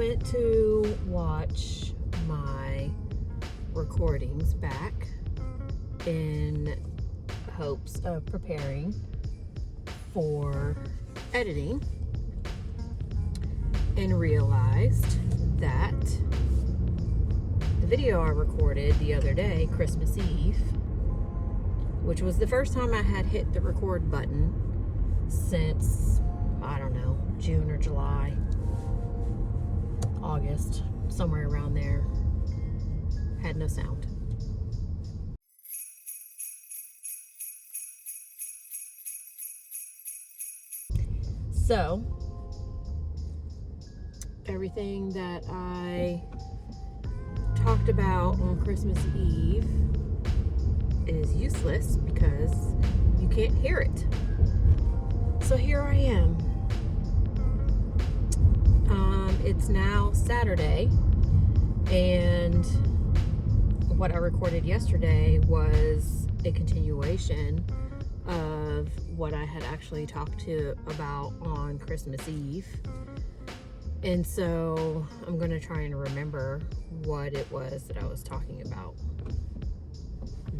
went to watch my recordings back in hopes of preparing for editing, and realized that the video I recorded the other day, Christmas Eve, which was the first time I had hit the record button since, I don't know, June or July, August, somewhere around there, had no sound. So, everything that I talked about on Christmas Eve is useless because you can't hear it. So here I am. It's now Saturday, and what I recorded yesterday was a continuation of what I had actually talked about on Christmas Eve. And so I'm going to try and remember what it was that I was talking about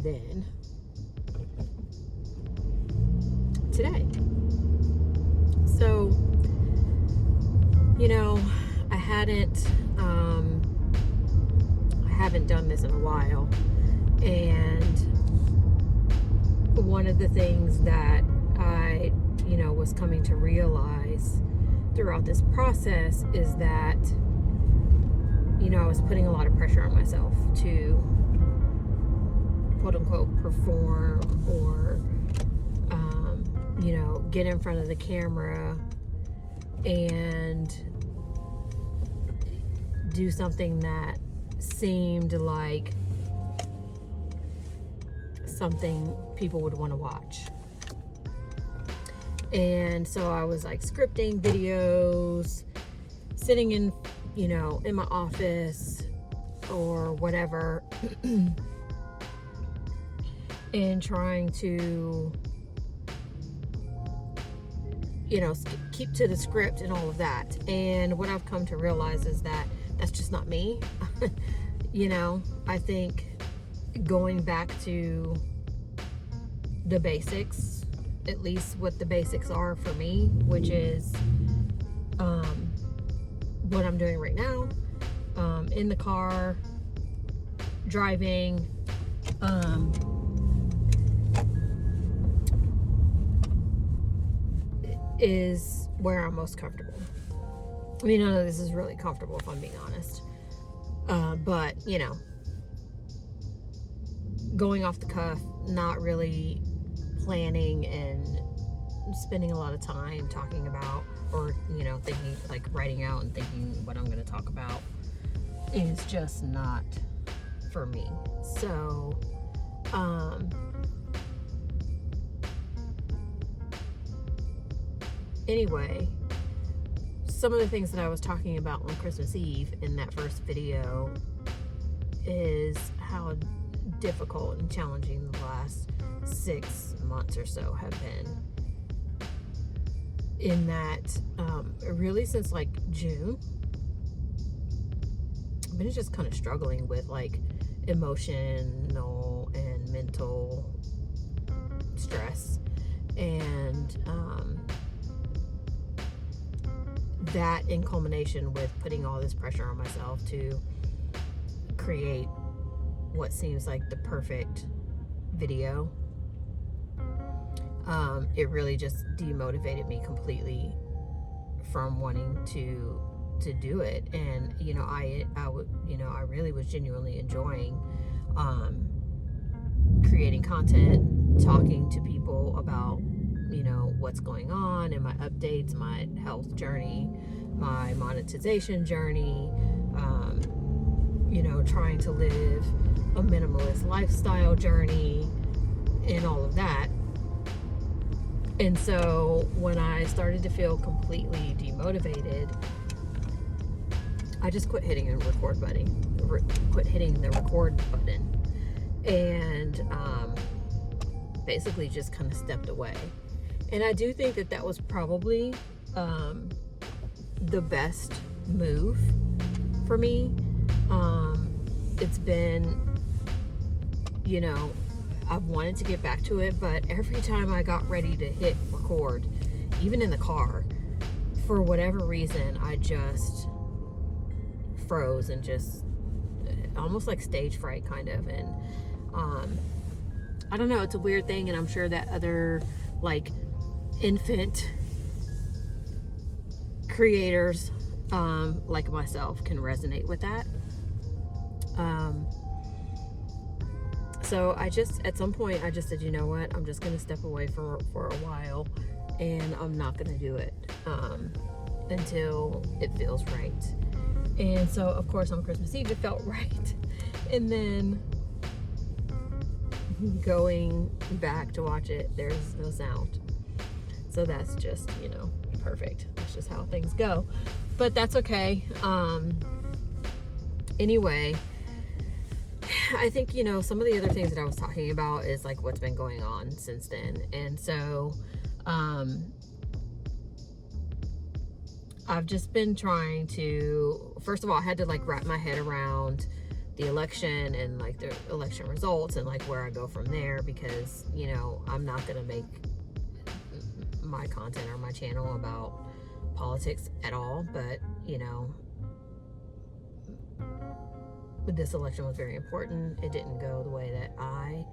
then today. So, I haven't done this in a while, and one of the things that I was coming to realize throughout this process is that I was putting a lot of pressure on myself to quote unquote perform or get in front of the camera and do something that seemed like something people would want to watch. And so I was like scripting videos, sitting in my office or whatever, and trying to keep to the script and all of that. And what I've come to realize is that that's just not me. I think going back to the basics, at least what the basics are for me, which is what I'm doing right now, in the car, driving, is where I'm most comfortable. I mean, none of this is really comfortable, if I'm being honest. But, going off the cuff, not really planning and spending a lot of time talking about or, thinking, like writing out and thinking what I'm going to talk about is just not for me. So, anyway, some of the things that I was talking about on Christmas Eve in that first video is how difficult and challenging the last 6 months or so have been. In that, really since like June, I've been just kind of struggling with like emotional and mental stress, and that in culmination with putting all this pressure on myself to create what seems like the perfect video, it really just demotivated me completely from wanting to do it. And I really was genuinely enjoying creating content, talking to people about what's going on and my updates, my health journey, my monetization journey, trying to live a minimalist lifestyle journey and all of that. And so when I started to feel completely demotivated, I just quit hitting the record button, and basically just kind of stepped away. And I do think that was probably the best move for me. It's been, you know, I've wanted to get back to it, but every time I got ready to hit record, even in the car, for whatever reason, I just froze and just almost like stage fright kind of. And I don't know, it's a weird thing, and I'm sure that other like infant creators like myself can resonate with that. So I just, at some point, I just said, you know what, I'm just going to step away for a while, and I'm not going to do it until it feels right. And so, of course, on Christmas Eve, it felt right. And then going back to watch it, there's no sound. So that's just, you know, perfect. That's just how things go. But that's okay. Anyway, I think, you know, some of the other things that I was talking about is like what's been going on since then. And so I've just been trying to, first of all, I had to like wrap my head around the election and like the election results and like where I go from there, because, you know, I'm not going to make my content or my channel about politics at all. But, you know, this election was very important. It didn't go the way that I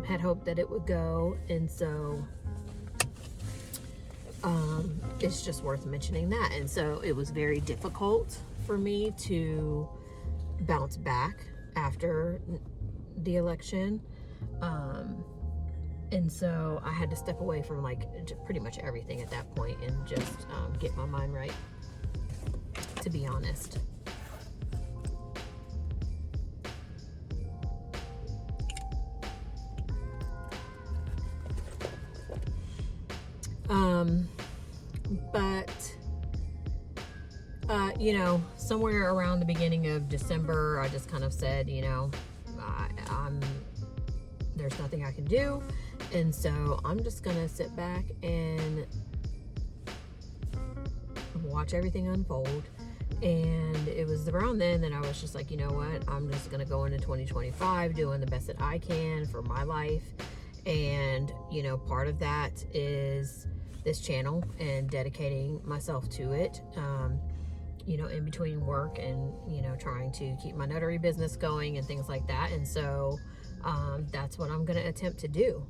had hoped that it would go. And so it's just worth mentioning that. And so it was very difficult for me to bounce back after the election. And so I had to step away from like pretty much everything at that point and just get my mind right, to be honest. You know, somewhere around the beginning of December, I just kind of said, you know, there's nothing I can do. And so I'm just going to sit back and watch everything unfold. And it was around then that I was just like, you know what, I'm just going to go into 2025 doing the best that I can for my life. And, you know, part of that is this channel and dedicating myself to it, you know, in between work and, you know, trying to keep my notary business going and things like that. And so that's what I'm going to attempt to do.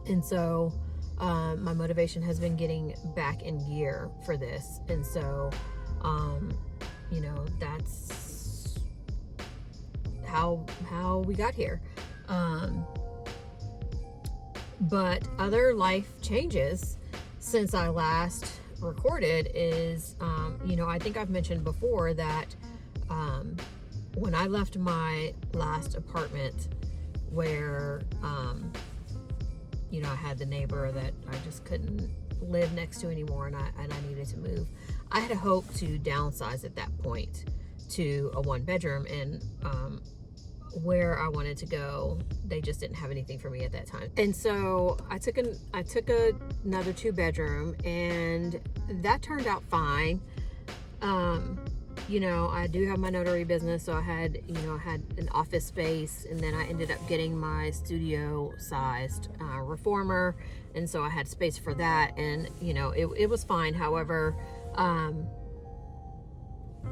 And so my motivation has been getting back in gear for this. And so, you know, that's how we got here. But other life changes since I last recorded is, you know, I think I've mentioned before that when I left my last apartment where, you know, I had the neighbor that I just couldn't live next to anymore, and I needed to move. I had a hope to downsize at that point to a 1-bedroom, and where I wanted to go, they just didn't have anything for me at that time. And so I took another 2-bedroom, and that turned out fine. You know, I do have my notary business, so I had an office space, and then I ended up getting my studio sized reformer, and so I had space for that, and you know, it was fine. However,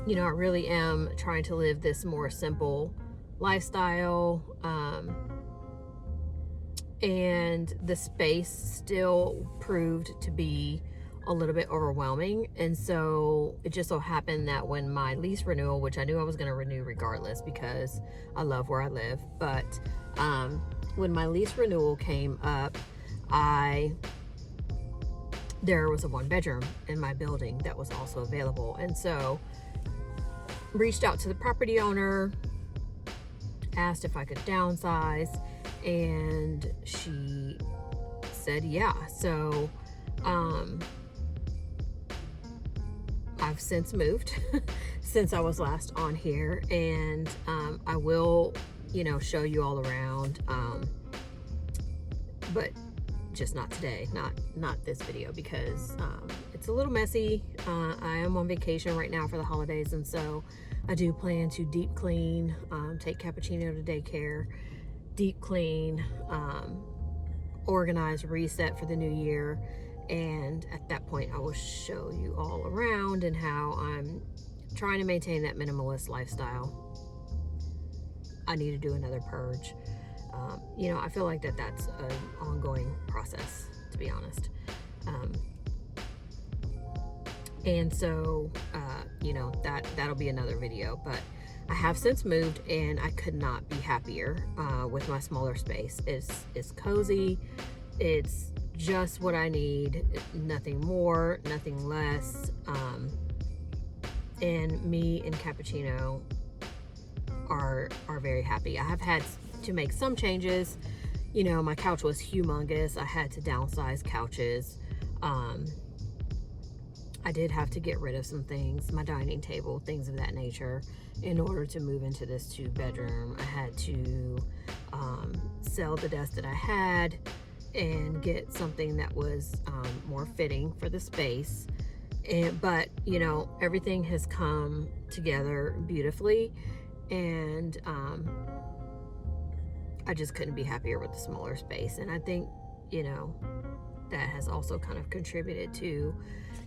you know, I really am trying to live this more simple lifestyle, and the space still proved to be a little bit overwhelming. And so it just so happened that when my lease renewal, which I knew I was going to renew regardless because I love where I live, but when my lease renewal came up, there was a 1-bedroom in my building that was also available. And so reached out to the property owner, asked if I could downsize, and she said yeah. So I've since moved since I was last on here, and I will, you know, show you all around, but just not today, not this video, because it's a little messy. I am on vacation right now for the holidays, and so I do plan to deep clean, take Cappuccino to daycare, deep clean, organize, reset for the new year. And at that point, I will show you all around and how I'm trying to maintain that minimalist lifestyle. I need to do another purge. I feel like that's an ongoing process, to be honest. And so, that'll be another video. But I have since moved, and I could not be happier with my smaller space. It's cozy. It's just what I need. Nothing more, nothing less. And me and Cappuccino are very happy. I have had to make some changes. My couch was humongous. I had to downsize couches. I did have to get rid of some things, my dining table, things of that nature, in order to move into this 2-bedroom. I had to sell the desk that I had and get something that was more fitting for the space. But everything has come together beautifully, and I just couldn't be happier with the smaller space. And I think that has also kind of contributed to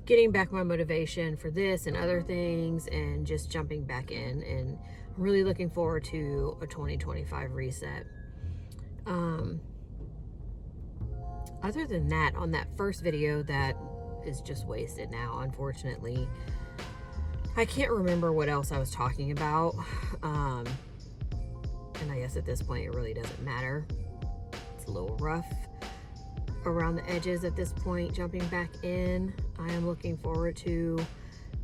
getting back my motivation for this and other things, and just jumping back in, and really looking forward to a 2025 reset. Other than that, on that first video that is just wasted now, unfortunately, I can't remember what else I was talking about. And I guess at this point it really doesn't matter. It's a little rough around the edges at this point, jumping back in. I am looking forward to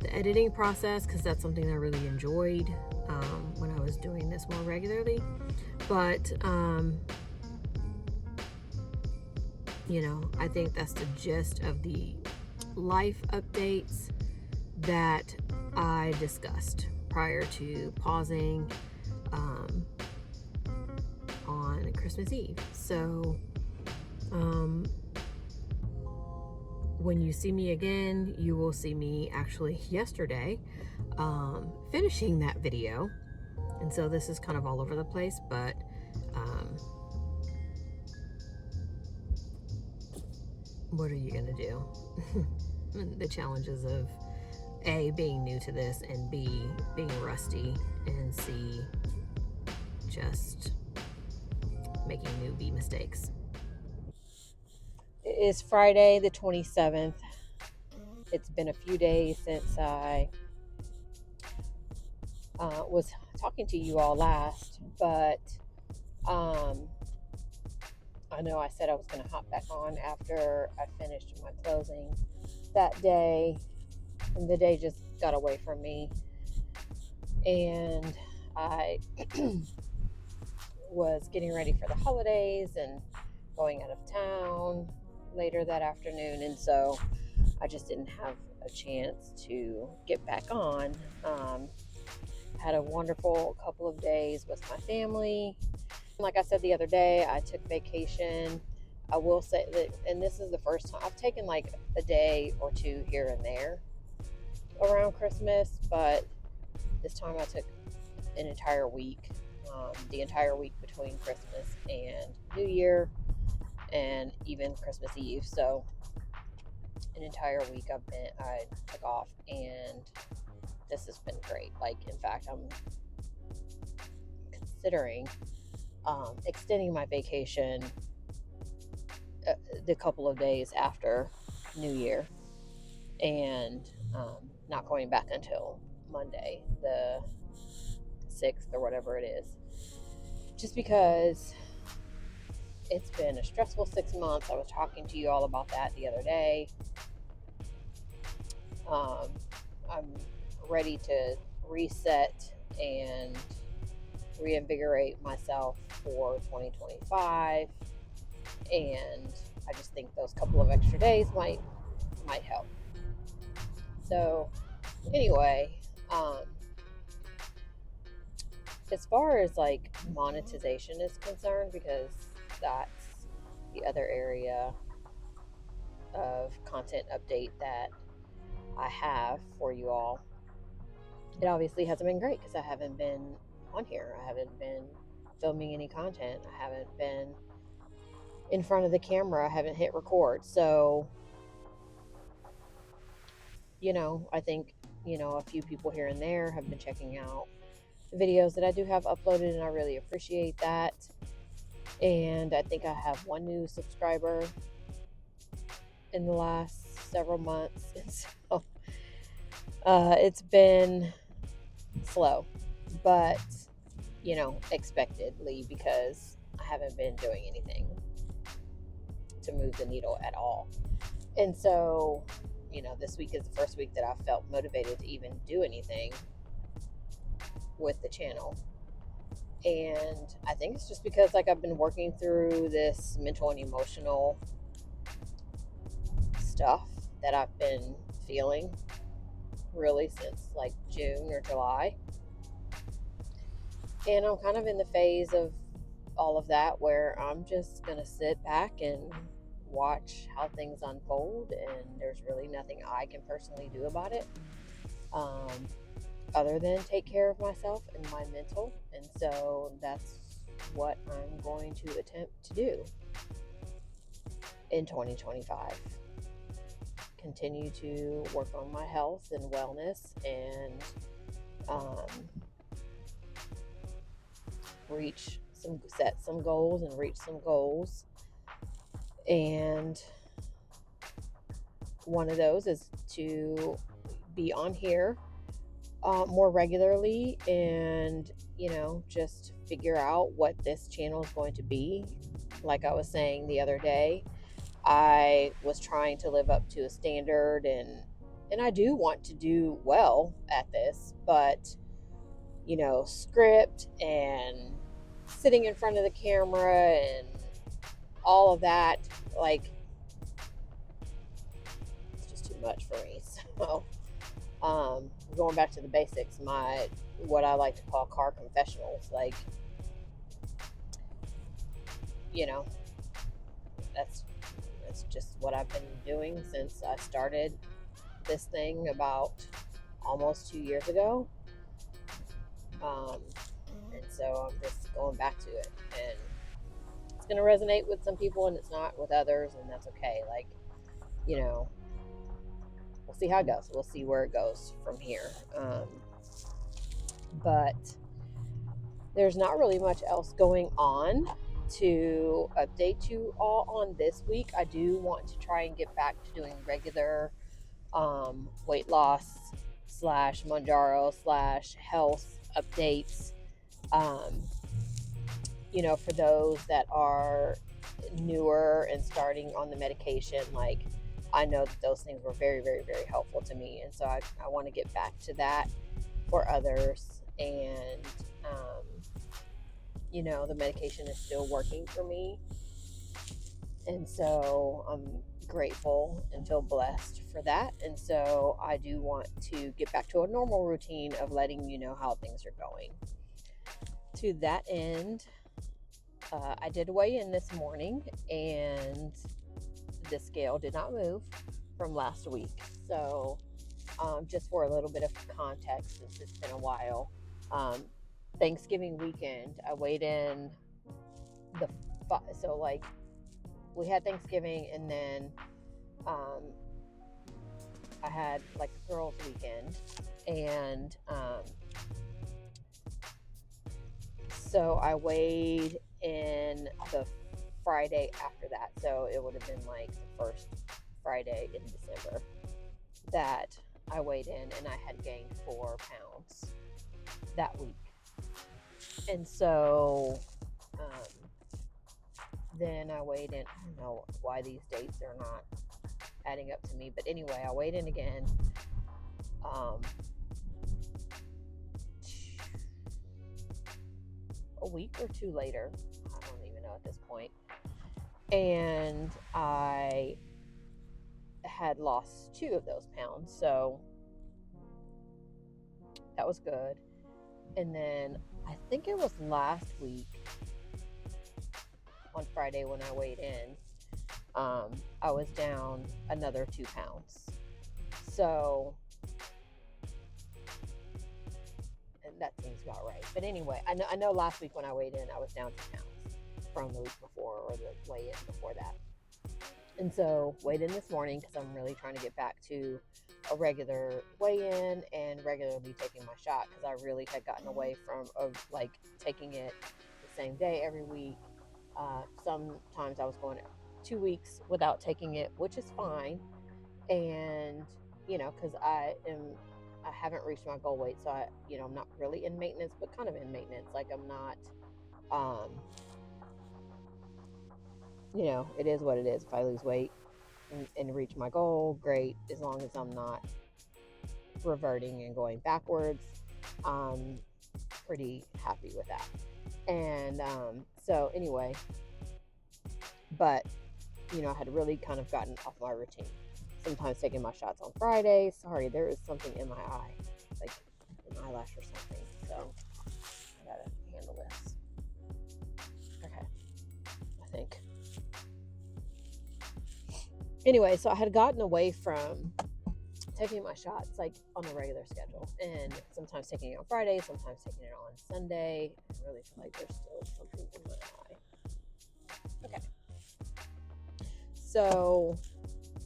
the editing process, because that's something I really enjoyed when I was doing this more regularly. But I think that's the gist of the life updates that I discussed prior to pausing on Christmas Eve. So when you see me again, you will see me actually yesterday finishing that video. And so this is kind of all over the place, but what are you gonna do? The challenges of A, being new to this, and B, being rusty, and C, just making newbie mistakes. It is Friday the 27th. It's been a few days since I was talking to you all last, but I know I said I was going to hop back on after I finished my closing that day, and the day just got away from me, and I was getting ready for the holidays and going out of town later that afternoon, and so I just didn't have a chance to get back on. Had a wonderful couple of days with my family. Like I said the other day, I took vacation. I will say that, and this is the first time I've taken like a day or two here and there around Christmas, but this time I took an entire week, the entire week between Christmas and New Year, and even Christmas Eve. So an entire week I took off, and this has been great. Like, in fact, I'm considering extending my vacation the couple of days after New Year, and not going back until Monday, the 6th or whatever it is, just because it's been a stressful 6 months. I was talking to you all about that the other day. I'm ready to reset and reinvigorate myself for 2025, and I just think those couple of extra days might help. So anyway, as far as like monetization is concerned, because that's the other area of content update that I have for you all, it obviously hasn't been great because I haven't been on here. I haven't been filming any content. I haven't been in front of the camera. I haven't hit record. So, I think, a few people here and there have been checking out the videos that I do have uploaded, and I really appreciate that. And I think I have one new subscriber in the last several months. And so it's been slow, but, expectedly, because I haven't been doing anything to move the needle at all. And so, this week is the first week that I felt motivated to even do anything with the channel. And I think it's just because I've been working through this mental and emotional stuff that I've been feeling really since June or July. And I'm kind of in the phase of all of that where I'm just going to sit back and watch how things unfold, and there's really nothing I can personally do about it other than take care of myself and my mental. And so that's what I'm going to attempt to do in 2025. Continue to work on my health and wellness, and set some goals and reach some goals. And one of those is to be on here more regularly, and just figure out what this channel is going to be. Like I was saying the other day, I was trying to live up to a standard, and I do want to do well at this, but script and sitting in front of the camera and all of that, it's just too much for me. So going back to the basics, what I like to call car confessionals, that's just what I've been doing since I started this thing about almost 2 years ago. And so I'm just going back to it, and it's going to resonate with some people and it's not with others, and that's okay. We'll see how it goes. We'll see where it goes from here. But there's not really much else going on to update you all on this week. I do want to try and get back to doing regular weight loss / Mounjaro / health updates. For those that are newer and starting on the medication, I know that those things were very, very, very helpful to me. And so I want to get back to that for others. And, the medication is still working for me. And so I'm grateful and feel blessed for that. And so I do want to get back to a normal routine of letting you know how things are going. To that end, I did weigh in this morning, and the scale did not move from last week. So just for a little bit of context, since it's been a while, Thanksgiving weekend, I weighed in we had Thanksgiving, and then I had the girls' weekend, and so I weighed in the Friday after that. So it would have been the first Friday in December that I weighed in, and I had gained 4 pounds that week. And so then I weighed in. I don't know why these dates are not adding up to me, but anyway, I weighed in again a week or two later. I don't even know at this point. And I had lost 2 of those pounds, so that was good. And then I think it was last week on Friday when I weighed in, I was down another 2 pounds. So, and that seems about right. But anyway, I know last week when I weighed in, I was down 2 pounds from the week before, or the weigh in before that. And so weighed in this morning because I'm really trying to get back to a regular weigh-in and regularly taking my shot, because I really had gotten away from like taking it the same day every week. Sometimes I was going 2 weeks without taking it, which is fine. And because I haven't reached my goal weight, so I'm not really in maintenance, but kind of in maintenance. Like, I'm not, it is what it is. If I lose weight and reach my goal, great. As long as I'm not reverting and going backwards, I'm pretty happy with that. And so anyway, but I had really kind of gotten off my routine. Sometimes taking my shots on Friday. Sorry, there is something in my eye, like an eyelash or something. So I gotta handle this. Okay, I think. Anyway, so I had gotten away from taking my shots like on a regular schedule, and sometimes taking it on Friday, sometimes taking it on Sunday. I really feel like there's still something in my eye. Okay. So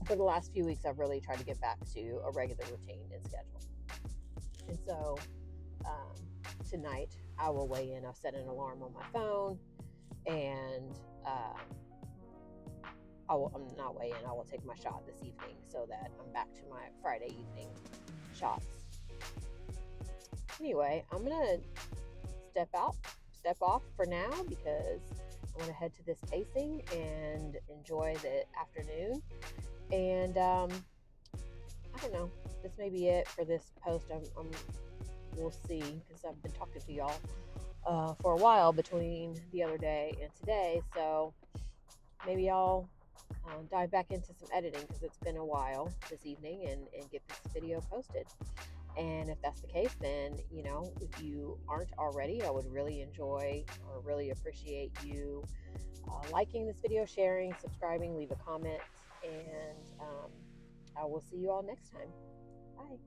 for the last few weeks, I've really tried to get back to a regular routine and schedule. And so tonight I will weigh in. I've set an alarm on my phone, and I'm not weigh in. I will take my shot this evening so that I'm back to my Friday evening shots. Anyway, I'm gonna step off for now, because I'm gonna head to this tasting and enjoy the afternoon. And I don't know. This may be it for this post. We'll see, because I've been talking to y'all for a while between the other day and today. So maybe I'll dive back into some editing, because it's been a while this evening, and get this video posted. And if that's the case, then if you aren't already, I would really enjoy or really appreciate you liking this video, sharing, subscribing, leave a comment, and I will see you all next time. Bye.